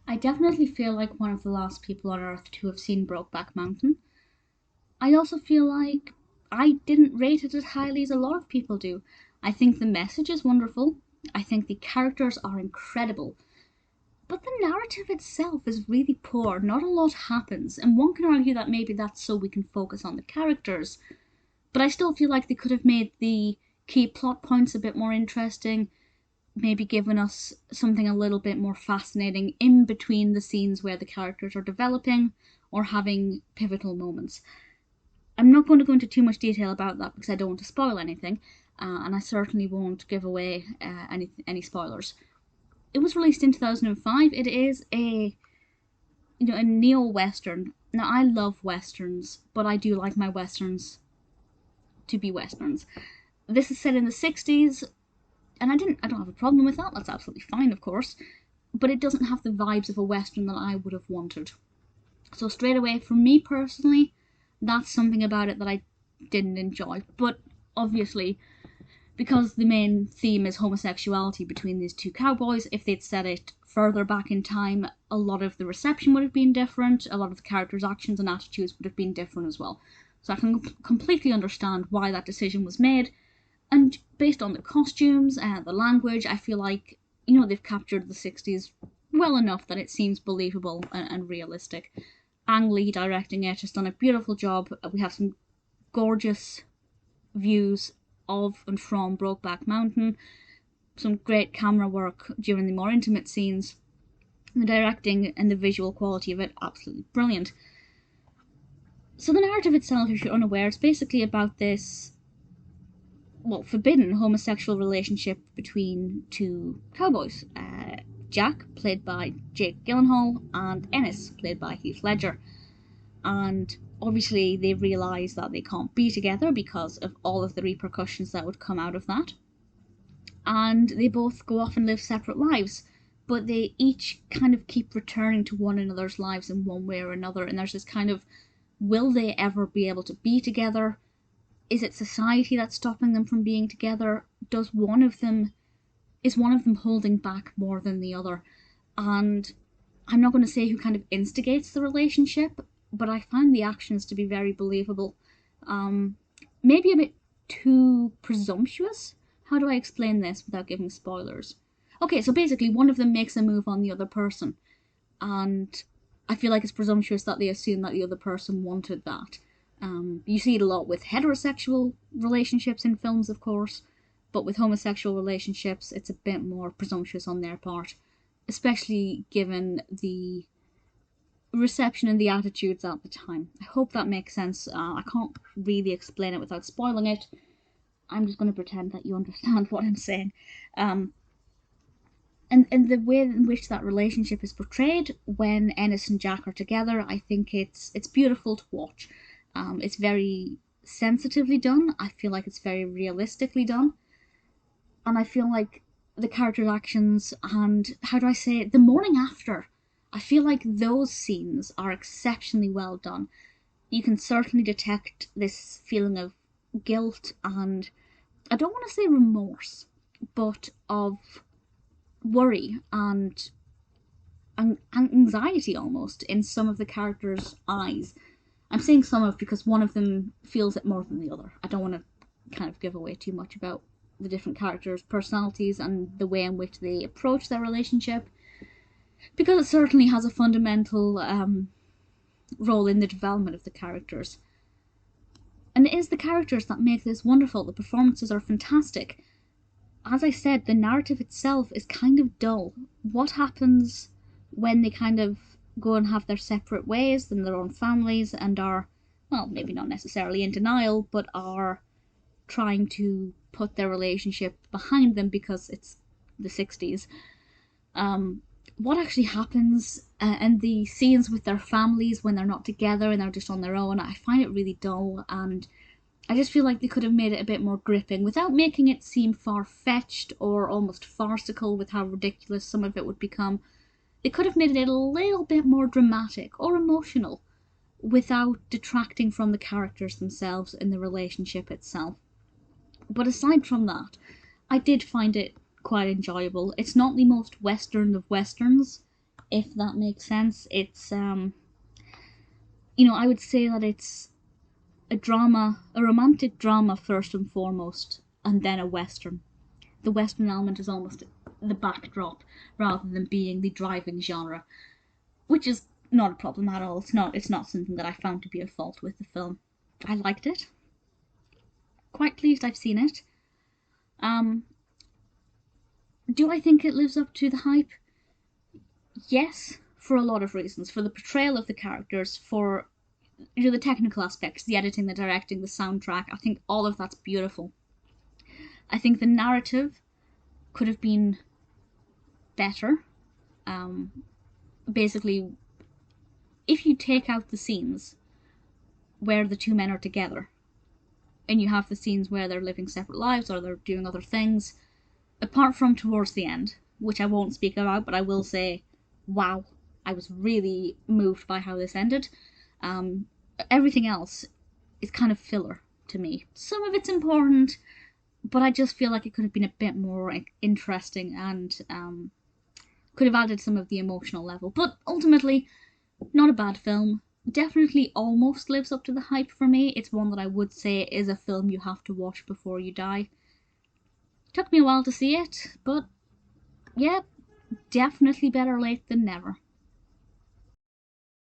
I definitely feel like one of the last people on Earth to have seen Brokeback Mountain. I also feel like I didn't rate it as highly as a lot of people do. I think the message is wonderful. I think the characters are incredible. But the narrative itself is really poor. Not a lot happens, and one can argue that maybe that's so we can focus on the characters. But I still feel like they could have made the key plot points a bit more interesting, maybe given us something a little bit more fascinating in between the scenes where the characters are developing or having pivotal moments. I'm not going to go into too much detail about that because I don't want to spoil anything, and I certainly won't give away any spoilers. It was released in 2005. It is a neo-western. Now I love westerns, but I do like my westerns to be westerns. This is set in the 60s, and I don't have a problem with that. That's absolutely fine, of course, but it doesn't have the vibes of a western that I would have wanted. So straight away, for me personally, that's something about it that I didn't enjoy. But obviously, because the main theme is homosexuality between these two cowboys, if they'd set it further back in time, a lot of the reception would have been different, a lot of the characters' actions and attitudes would have been different as well. So I can completely understand why that decision was made, and based on the costumes and the language, I feel like, they've captured the 60s well enough that it seems believable and realistic. Ang Lee directing it has done a beautiful job. We have some gorgeous views of and from Brokeback Mountain, some great camera work during the more intimate scenes. The directing and the visual quality of it, absolutely brilliant. So the narrative itself, if you're unaware, is basically about this, forbidden homosexual relationship between two cowboys. Jack, played by Jake Gyllenhaal, and Ennis, played by Heath Ledger. And obviously they realise that they can't be together because of all of the repercussions that would come out of that. And they both go off and live separate lives, but they each kind of keep returning to one another's lives in one way or another. And there's this kind of, will they ever be able to be together? Is it society that's stopping them from being together? Is one of them holding back more than the other? And I'm not going to say who kind of instigates the relationship, but I find the actions to be very believable. Maybe a bit too presumptuous. How do I explain this without giving spoilers? Okay, so basically one of them makes a move on the other person, and I feel like it's presumptuous that they assume that the other person wanted that. You see it a lot with heterosexual relationships in films, of course, but with homosexual relationships, it's a bit more presumptuous on their part, especially given the reception and the attitudes at the time. I hope that makes sense. I can't really explain it without spoiling it. I'm just going to pretend that you understand what I'm saying. And the way in which that relationship is portrayed when Ennis and Jack are together, I think it's beautiful to watch. It's very sensitively done. I feel like it's very realistically done. And I feel like the characters' actions and, how do I say it, the morning after, I feel like those scenes are exceptionally well done. You can certainly detect this feeling of guilt and, I don't want to say remorse, but of worry and anxiety almost in some of the characters' eyes. I'm saying some of because one of them feels it more than the other. I don't want to kind of give away too much about the different characters' personalities and the way in which they approach their relationship, because it certainly has a fundamental role in the development of the characters. And it is the characters that make this wonderful. The performances are fantastic. As I said, the narrative itself is kind of dull. What happens when they kind of go and have their separate ways and their own families and are, well, maybe not necessarily in denial, but are trying to put their relationship behind them because it's the 60s. What actually happens and the scenes with their families when they're not together and they're just on their own, I find it really dull, and I just feel like they could have made it a bit more gripping without making it seem far-fetched or almost farcical with how ridiculous some of it would become. They could have made it a little bit more dramatic or emotional without detracting from the characters themselves and the relationship itself. But aside from that, I did find it quite enjoyable. It's not the most western of westerns, if that makes sense. It's, you know, I would say that it's a drama, a romantic drama first and foremost, and then a Western. The Western element is almost the backdrop rather than being the driving genre, which is not a problem at all. It's not something that I found to be a fault with the film. I liked it. Quite pleased I've seen it. Do I think it lives up to the hype? Yes, for a lot of reasons. For the portrayal of the characters, for the technical aspects, the editing, the directing, the soundtrack. I think all of that's beautiful. I think the narrative could have been better. Basically, if you take out the scenes where the two men are together, and you have the scenes where they're living separate lives or they're doing other things, apart from towards the end, which I won't speak about, but I will say, wow, I was really moved by how this ended. Everything else is kind of filler to me. Some of it's important, but I just feel like it could have been a bit more interesting and could have added some of the emotional level. But ultimately, not a bad film. Definitely almost lives up to the hype for me. It's one that I would say is a film you have to watch before you die. Took me a while to see it, but yeah, definitely better late than never.